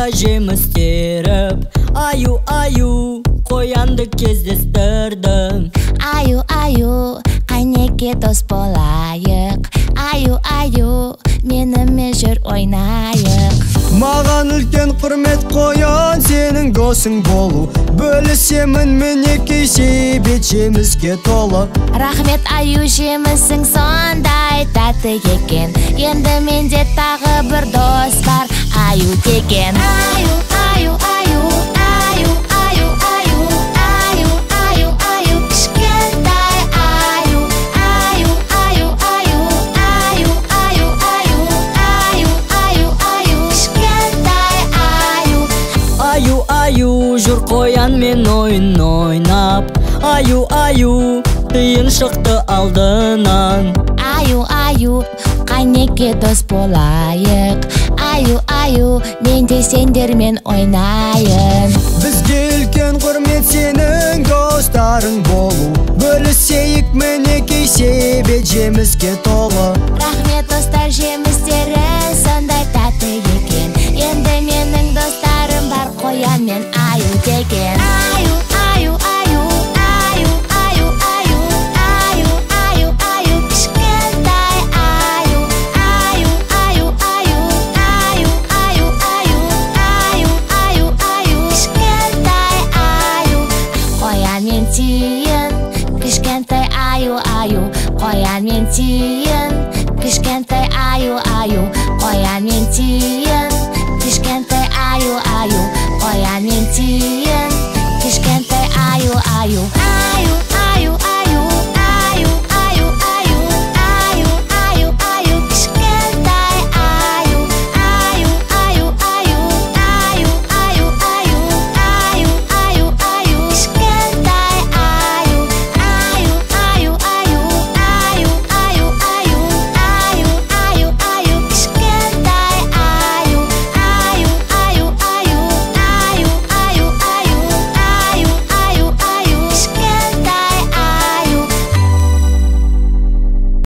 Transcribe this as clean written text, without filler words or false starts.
шақта жеміс теріп, аю қоянды кездестірдім. Аю, қайнеке дос болайық. Аю, менімен жүр ойнайық. Маған үлкен құрмет қоян, сенің досың болу. Бөлісемін мінекей себет жеміске толы. Рахмет аю, жемісің сондай тәтті екен. Енді менде тағы бір дос бар, аю деген. Аю, кішкентай аю. Кішкентай Аю, жүр қоянмен ойын ойнап. Аю, тиын шықты алдынан. Аю, қайнеке дос болайық. Аю, мен де сендермен ойнайын. Бізге үлкен құрмет сенің достарың болу. Бөлісейік мінекей себет жеміске толы. Рахмет достар, жемістерің сондай тәтті екен. Енді менің достарым бар, қоян мен аю деген. Аю, кішкентай аю. Кішкентай аю. Қоян мен тиын, кішкентай аю. Қоян мен тиын, кішкентай аю. Қоян мен тиын, кішкентай аю. Қоян мен тиын, кішкентай аю.